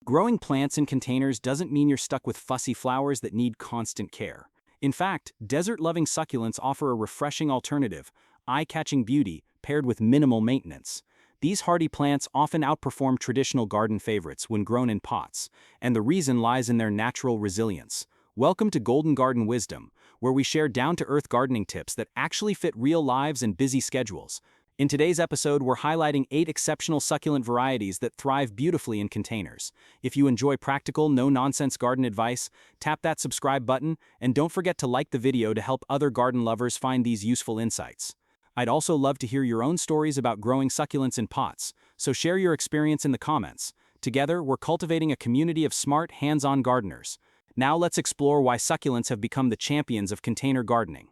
Growing plants in containers doesn't mean you're stuck with fussy flowers that need constant care. In fact, desert-loving succulents offer a refreshing alternative, eye-catching beauty paired with minimal maintenance. These hardy plants often outperform traditional garden favorites when grown in pots, and the reason lies in their natural resilience. Welcome to Golden Garden Wisdom, where we share down-to-earth gardening tips that actually fit real lives and busy schedules. In today's episode, we're highlighting 8 exceptional succulent varieties that thrive beautifully in containers. If you enjoy practical, no-nonsense garden advice, tap that subscribe button, and don't forget to like the video to help other garden lovers find these useful insights. I'd also love to hear your own stories about growing succulents in pots, so share your experience in the comments. Together, we're cultivating a community of smart, hands-on gardeners. Now let's explore why succulents have become the champions of container gardening.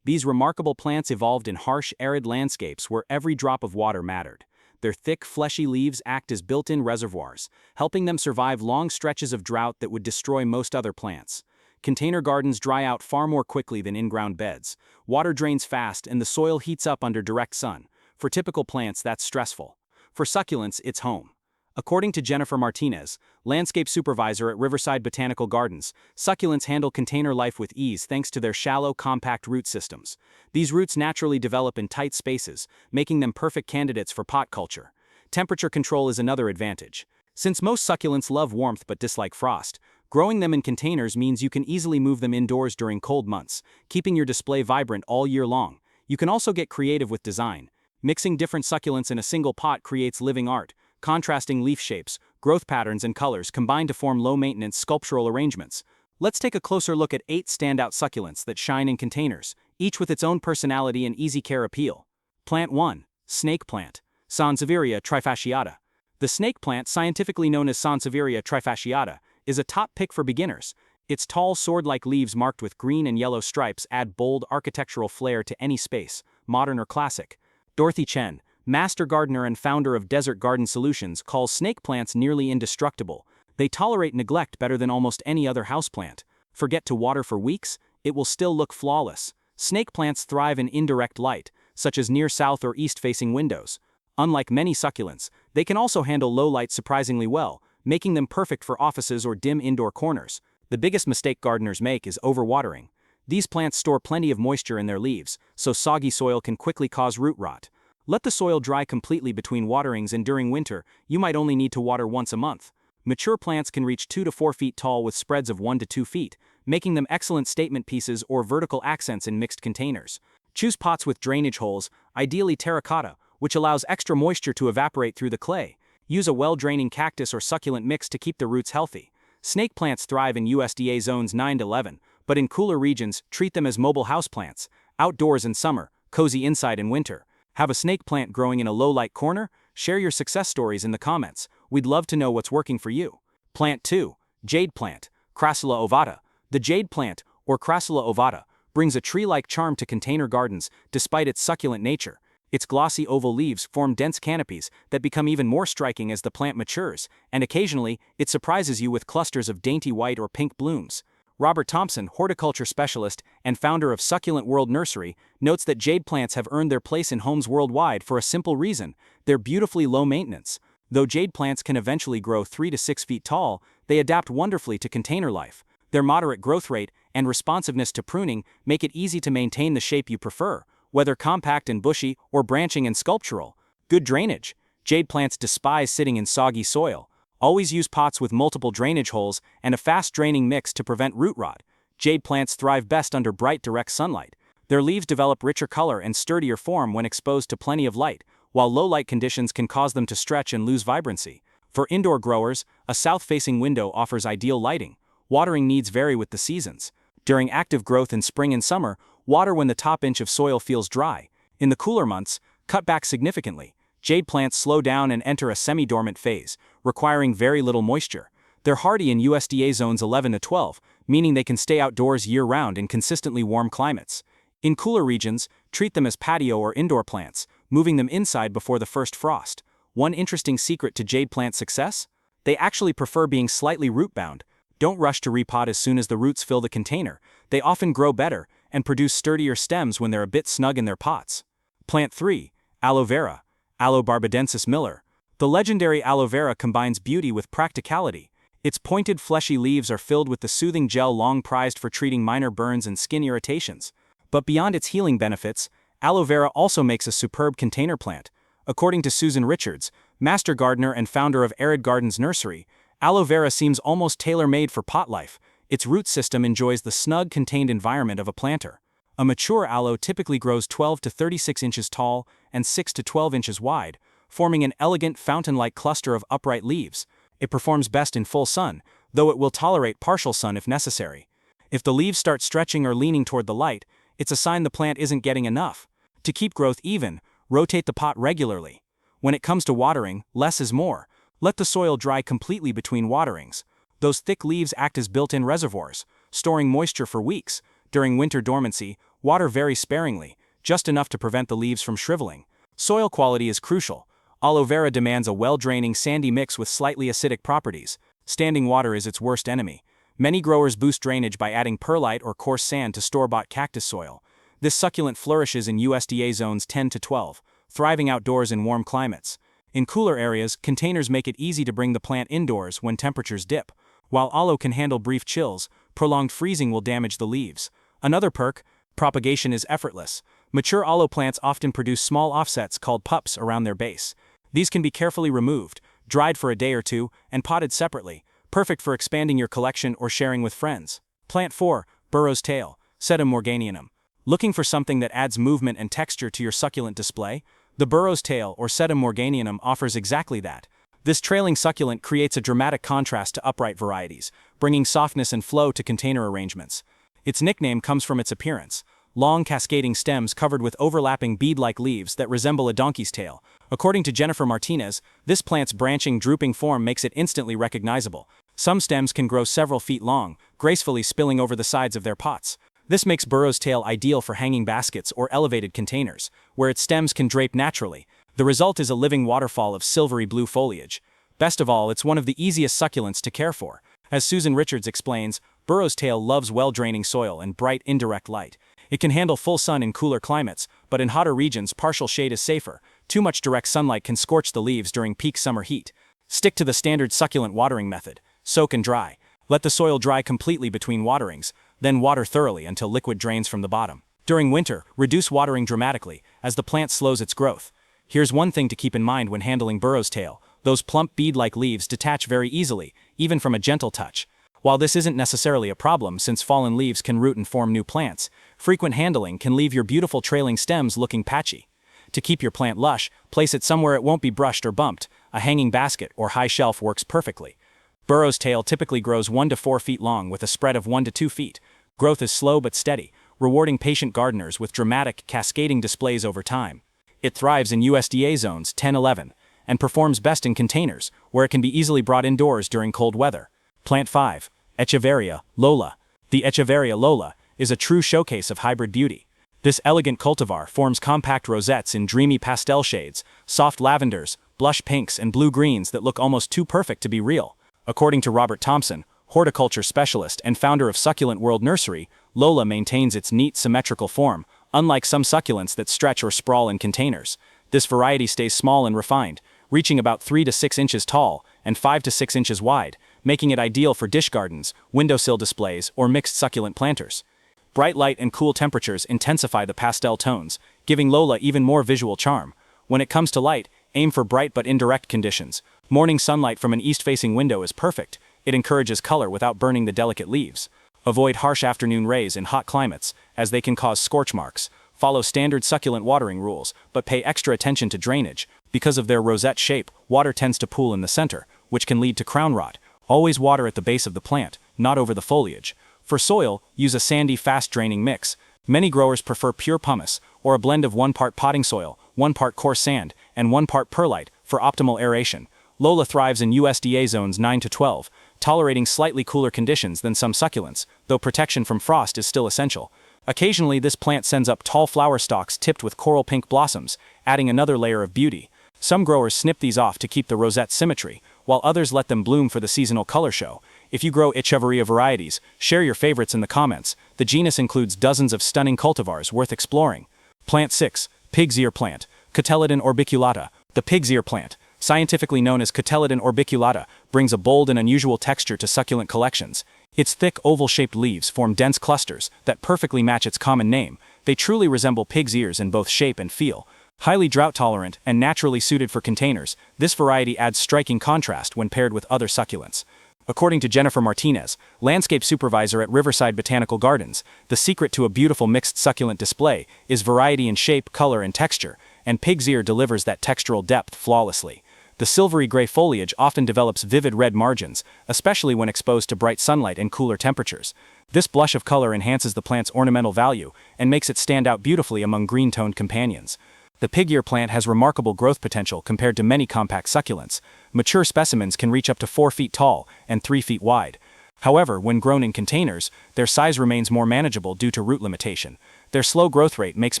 These remarkable plants evolved in harsh, arid landscapes where every drop of water mattered. Their thick, fleshy leaves act as built-in reservoirs, helping them survive long stretches of drought that would destroy most other plants. Container gardens dry out far more quickly than in-ground beds. Water drains fast and the soil heats up under direct sun. For typical plants, that's stressful. For succulents, it's home. According to Jennifer Martinez, landscape supervisor at Riverside Botanical Gardens, succulents handle container life with ease thanks to their shallow, compact root systems. These roots naturally develop in tight spaces, making them perfect candidates for pot culture. Temperature control is another advantage. Since most succulents love warmth but dislike frost, growing them in containers means you can easily move them indoors during cold months, keeping your display vibrant all year long. You can also get creative with design. Mixing different succulents in a single pot creates living art. Contrasting leaf shapes, growth patterns, and colors combine to form low-maintenance sculptural arrangements. Let's take a closer look at 8 standout succulents that shine in containers, each with its own personality and easy care appeal. Plant 1. Snake plant. Sansevieria trifasciata. The snake plant, scientifically known as Sansevieria trifasciata, is a top pick for beginners. Its tall, sword-like leaves marked with green and yellow stripes add bold architectural flair to any space, modern or classic. Dorothy Chen, master gardener and founder of Desert Garden Solutions, calls snake plants nearly indestructible. They tolerate neglect better than almost any other houseplant. Forget to water for weeks, it will still look flawless. Snake plants thrive in indirect light, such as near south or east-facing windows. Unlike many succulents, they can also handle low light surprisingly well, making them perfect for offices or dim indoor corners. The biggest mistake gardeners make is overwatering. These plants store plenty of moisture in their leaves, so soggy soil can quickly cause root rot. Let the soil dry completely between waterings, and during winter, you might only need to water once a month. Mature plants can reach 2 to 4 feet tall with spreads of 1 to 2 feet, making them excellent statement pieces or vertical accents in mixed containers. Choose pots with drainage holes, ideally terracotta, which allows extra moisture to evaporate through the clay. Use a well-draining cactus or succulent mix to keep the roots healthy. Snake plants thrive in USDA zones 9 to 11, but in cooler regions, treat them as mobile houseplants. Outdoors in summer, cozy inside in winter. Have a snake plant growing in a low-light corner? Share your success stories in the comments. We'd love to know what's working for you. Plant 2. Jade plant. Crassula ovata. The jade plant, or Crassula ovata, brings a tree-like charm to container gardens despite its succulent nature. Its glossy oval leaves form dense canopies that become even more striking as the plant matures, and occasionally, it surprises you with clusters of dainty white or pink blooms. Robert Thompson, horticulture specialist and founder of Succulent World Nursery, notes that jade plants have earned their place in homes worldwide for a simple reason: they're beautifully low maintenance. Though jade plants can eventually grow 3 to 6 feet tall, they adapt wonderfully to container life. Their moderate growth rate and responsiveness to pruning make it easy to maintain the shape you prefer, whether compact and bushy or branching and sculptural. Good drainage. Jade plants despise sitting in soggy soil. Always use pots with multiple drainage holes and a fast-draining mix to prevent root rot. Jade plants thrive best under bright, direct sunlight. Their leaves develop richer color and sturdier form when exposed to plenty of light, while low-light conditions can cause them to stretch and lose vibrancy. For indoor growers, a south-facing window offers ideal lighting. Watering needs vary with the seasons. During active growth in spring and summer, water when the top inch of soil feels dry. In the cooler months, cut back significantly. Jade plants slow down and enter a semi-dormant phase, requiring very little moisture. They're hardy in USDA zones 11 to 12, meaning they can stay outdoors year-round in consistently warm climates. In cooler regions, treat them as patio or indoor plants, moving them inside before the first frost. One interesting secret to jade plant success? They actually prefer being slightly root-bound. Don't rush to repot as soon as the roots fill the container. They often grow better and produce sturdier stems when they're a bit snug in their pots. Plant 3. Aloe vera. Aloe barbadensis Miller. The legendary aloe vera combines beauty with practicality. Its pointed, fleshy leaves are filled with the soothing gel long prized for treating minor burns and skin irritations. But beyond its healing benefits, aloe vera also makes a superb container plant. According to Susan Richards, master gardener and founder of Arid Gardens Nursery, aloe vera seems almost tailor-made for pot life. Its root system enjoys the snug, contained environment of a planter. A mature aloe typically grows 12 to 36 inches tall and 6 to 12 inches wide, forming an elegant fountain-like cluster of upright leaves. It performs best in full sun, though it will tolerate partial sun if necessary. If the leaves start stretching or leaning toward the light, it's a sign the plant isn't getting enough. To keep growth even, rotate the pot regularly. When it comes to watering, less is more. Let the soil dry completely between waterings. Those thick leaves act as built-in reservoirs, storing moisture for weeks. During winter dormancy, water very sparingly, just enough to prevent the leaves from shriveling. Soil quality is crucial. Aloe vera demands a well-draining sandy mix with slightly acidic properties. Standing water is its worst enemy. Many growers boost drainage by adding perlite or coarse sand to store-bought cactus soil. This succulent flourishes in USDA zones 10 to 12, thriving outdoors in warm climates. In cooler areas, containers make it easy to bring the plant indoors when temperatures dip. While aloe can handle brief chills, prolonged freezing will damage the leaves. Another perk, propagation is effortless. Mature aloe plants often produce small offsets called pups around their base. These can be carefully removed, dried for a day or two, and potted separately, perfect for expanding your collection or sharing with friends. Plant 4, Burro's Tail, Sedum morganianum. Looking for something that adds movement and texture to your succulent display? The Burro's Tail or Sedum morganianum offers exactly that. This trailing succulent creates a dramatic contrast to upright varieties, bringing softness and flow to container arrangements. Its nickname comes from its appearance. Long cascading stems covered with overlapping bead-like leaves that resemble a donkey's tail. According to Jennifer Martinez, this plant's branching, drooping form makes it instantly recognizable. Some stems can grow several feet long, gracefully spilling over the sides of their pots. This makes Burro's Tail ideal for hanging baskets or elevated containers, where its stems can drape naturally. The result is a living waterfall of silvery blue foliage. Best of all, it's one of the easiest succulents to care for. As Susan Richards explains, Burro's Tail loves well-draining soil and bright, indirect light. It can handle full sun in cooler climates, but in hotter regions, partial shade is safer. Too much direct sunlight can scorch the leaves during peak summer heat. Stick to the standard succulent watering method. Soak and dry. Let the soil dry completely between waterings, then water thoroughly until liquid drains from the bottom. During winter, reduce watering dramatically, as the plant slows its growth. Here's one thing to keep in mind when handling Burro's Tail. Those plump bead-like leaves detach very easily, even from a gentle touch. While this isn't necessarily a problem since fallen leaves can root and form new plants, frequent handling can leave your beautiful trailing stems looking patchy. To keep your plant lush, place it somewhere it won't be brushed or bumped. A hanging basket or high shelf works perfectly. Burro's Tail typically grows 1 to 4 feet long with a spread of 1 to 2 feet. Growth is slow but steady, rewarding patient gardeners with dramatic, cascading displays over time. It thrives in USDA zones 10-11, and performs best in containers, where it can be easily brought indoors during cold weather. Plant 5, Echeveria Lola. The Echeveria Lola is a true showcase of hybrid beauty. This elegant cultivar forms compact rosettes in dreamy pastel shades, soft lavenders, blush pinks, and blue-greens that look almost too perfect to be real. According to Robert Thompson, horticulture specialist and founder of Succulent World Nursery, Lola maintains its neat, symmetrical form, unlike some succulents that stretch or sprawl in containers. This variety stays small and refined, reaching about 3 to 6 inches tall and 5 to 6 inches wide, making it ideal for dish gardens, windowsill displays, or mixed succulent planters. Bright light and cool temperatures intensify the pastel tones, giving Lola even more visual charm. When it comes to light, aim for bright but indirect conditions. Morning sunlight from an east-facing window is perfect. It encourages color without burning the delicate leaves. Avoid harsh afternoon rays in hot climates, as they can cause scorch marks. Follow standard succulent watering rules, but pay extra attention to drainage. Because of their rosette shape, water tends to pool in the center, which can lead to crown rot. Always water at the base of the plant, not over the foliage. For soil, use a sandy, fast-draining mix. Many growers prefer pure pumice, or a blend of 1 part potting soil, 1 part coarse sand, and 1 part perlite, for optimal aeration. Lola thrives in USDA zones 9 to 12, tolerating slightly cooler conditions than some succulents, though protection from frost is still essential. Occasionally, this plant sends up tall flower stalks tipped with coral pink blossoms, adding another layer of beauty. Some growers snip these off to keep the rosette symmetry, while others let them bloom for the seasonal color show. If you grow Echeveria varieties, share your favorites in the comments. The genus includes dozens of stunning cultivars worth exploring. Plant 6, Pig's Ear Plant, Cotyledon orbiculata. The pig's ear plant, scientifically known as Cotyledon orbiculata, brings a bold and unusual texture to succulent collections. Its thick, oval-shaped leaves form dense clusters that perfectly match its common name. They truly resemble pig's ears in both shape and feel. Highly drought-tolerant and naturally suited for containers, this variety adds striking contrast when paired with other succulents. According to Jennifer Martinez, landscape supervisor at Riverside Botanical Gardens, the secret to a beautiful mixed succulent display is variety in shape, color, and texture, and pig's ear delivers that textural depth flawlessly. The silvery gray foliage often develops vivid red margins, especially when exposed to bright sunlight and cooler temperatures. This blush of color enhances the plant's ornamental value and makes it stand out beautifully among green-toned companions. The pig ear plant has remarkable growth potential compared to many compact succulents. Mature specimens can reach up to 4 feet tall and 3 feet wide. However, when grown in containers, their size remains more manageable due to root limitation. Their slow growth rate makes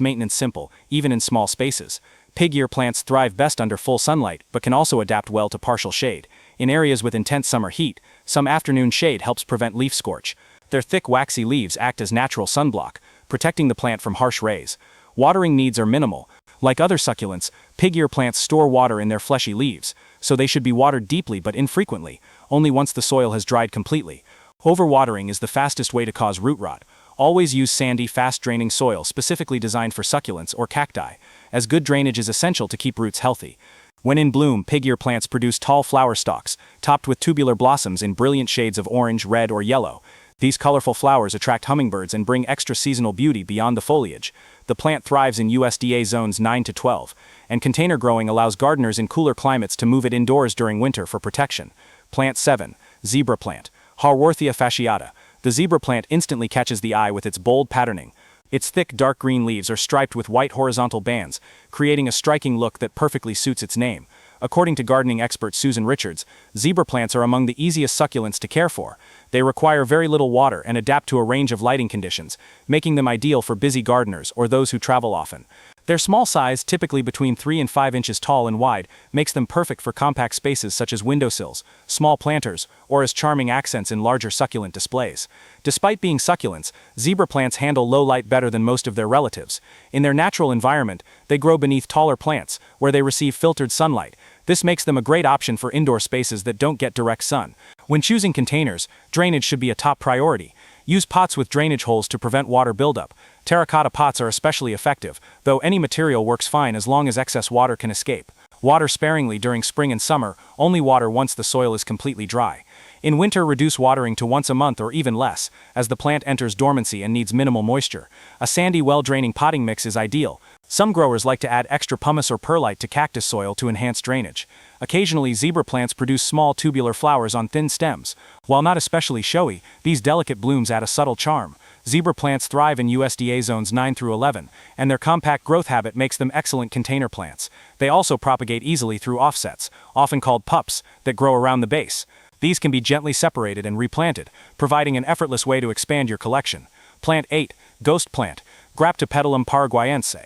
maintenance simple, even in small spaces. Pig ear plants thrive best under full sunlight, but can also adapt well to partial shade. In areas with intense summer heat, some afternoon shade helps prevent leaf scorch. Their thick, waxy leaves act as natural sunblock, protecting the plant from harsh rays. Watering needs are minimal. Like other succulents, pig ear plants store water in their fleshy leaves, so they should be watered deeply but infrequently, only once the soil has dried completely. Overwatering is the fastest way to cause root rot. Always use sandy, fast-draining soil specifically designed for succulents or cacti, as good drainage is essential to keep roots healthy. When in bloom, pig ear plants produce tall flower stalks, topped with tubular blossoms in brilliant shades of orange, red, or yellow. These colorful flowers attract hummingbirds and bring extra seasonal beauty beyond the foliage. The plant thrives in USDA zones 9 to 12, and container growing allows gardeners in cooler climates to move it indoors during winter for protection. Plant 7. Zebra plant. Haworthia fasciata. The zebra plant instantly catches the eye with its bold patterning. Its thick dark green leaves are striped with white horizontal bands, creating a striking look that perfectly suits its name. According to gardening expert Susan Richards, zebra plants are among the easiest succulents to care for. They require very little water and adapt to a range of lighting conditions, making them ideal for busy gardeners or those who travel often. Their small size, typically between 3 and 5 inches tall and wide, makes them perfect for compact spaces such as windowsills, small planters, or as charming accents in larger succulent displays. Despite being succulents, zebra plants handle low light better than most of their relatives. In their natural environment, they grow beneath taller plants, where they receive filtered sunlight. This makes them a great option for indoor spaces that don't get direct sun. When choosing containers, drainage should be a top priority. Use pots with drainage holes to prevent water buildup. Terracotta pots are especially effective, though any material works fine as long as excess water can escape. Water sparingly during spring and summer, only water once the soil is completely dry. In winter, reduce watering to once a month or even less, as the plant enters dormancy and needs minimal moisture. A sandy, well-draining potting mix is ideal. Some growers like to add extra pumice or perlite to cactus soil to enhance drainage. Occasionally, zebra plants produce small tubular flowers on thin stems. While not especially showy, these delicate blooms add a subtle charm. Zebra plants thrive in USDA zones 9 through 11, and their compact growth habit makes them excellent container plants. They also propagate easily through offsets, often called pups, that grow around the base. These can be gently separated and replanted, providing an effortless way to expand your collection. Plant 8. Ghost plant. Graptopetalum paraguayense.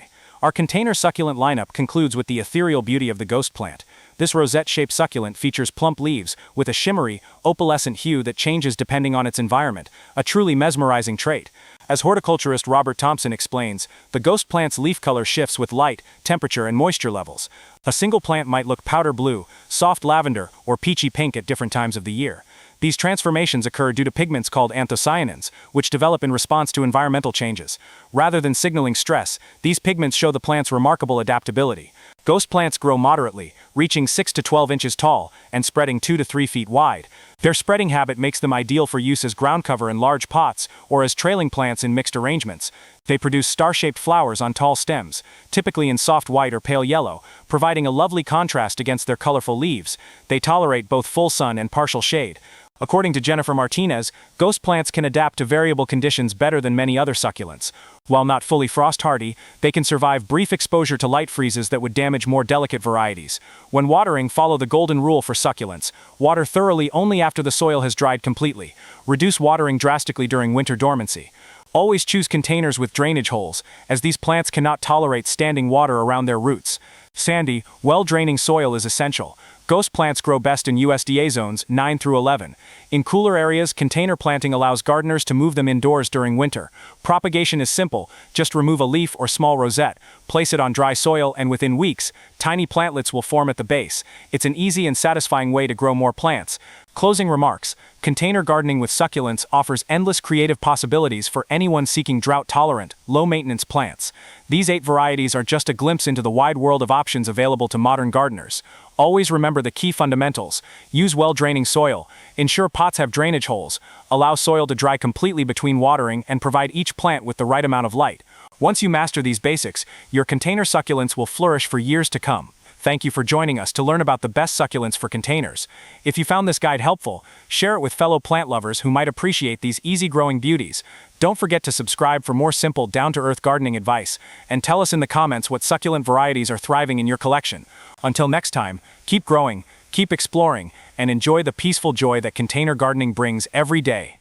Our container succulent lineup concludes with the ethereal beauty of the ghost plant. This rosette-shaped succulent features plump leaves with a shimmery, opalescent hue that changes depending on its environment, a truly mesmerizing trait. As horticulturist Robert Thompson explains, the ghost plant's leaf color shifts with light, temperature, and moisture levels. A single plant might look powder blue, soft lavender, or peachy pink at different times of the year. These transformations occur due to pigments called anthocyanins, which develop in response to environmental changes. Rather than signaling stress, these pigments show the plant's remarkable adaptability. Ghost plants grow moderately, reaching 6 to 12 inches tall and spreading 2 to 3 feet wide. Their spreading habit makes them ideal for use as ground cover in large pots or as trailing plants in mixed arrangements. They produce star-shaped flowers on tall stems, typically in soft white or pale yellow, providing a lovely contrast against their colorful leaves. They tolerate both full sun and partial shade. According to Jennifer Martinez, ghost plants can adapt to variable conditions better than many other succulents. While not fully frost-hardy, they can survive brief exposure to light freezes that would damage more delicate varieties. When watering, follow the golden rule for succulents. Water thoroughly only after the soil has dried completely. Reduce watering drastically during winter dormancy. Always choose containers with drainage holes, as these plants cannot tolerate standing water around their roots. Sandy, well-draining soil is essential. Ghost plants grow best in USDA zones 9 through 11. In cooler areas, container planting allows gardeners to move them indoors during winter. Propagation is simple, just remove a leaf or small rosette, place it on dry soil, and within weeks, tiny plantlets will form at the base. It's an easy and satisfying way to grow more plants. Closing remarks: container gardening with succulents offers endless creative possibilities for anyone seeking drought-tolerant, low-maintenance plants. These 8 varieties are just a glimpse into the wide world of options available to modern gardeners. Always remember the key fundamentals. Use well-draining soil. Ensure pots have drainage holes. Allow soil to dry completely between watering and provide each plant with the right amount of light. Once you master these basics, your container succulents will flourish for years to come. Thank you for joining us to learn about the best succulents for containers. If you found this guide helpful, share it with fellow plant lovers who might appreciate these easy-growing beauties. Don't forget to subscribe for more simple, down-to-earth gardening advice, and tell us in the comments what succulent varieties are thriving in your collection. Until next time, keep growing, keep exploring, and enjoy the peaceful joy that container gardening brings every day.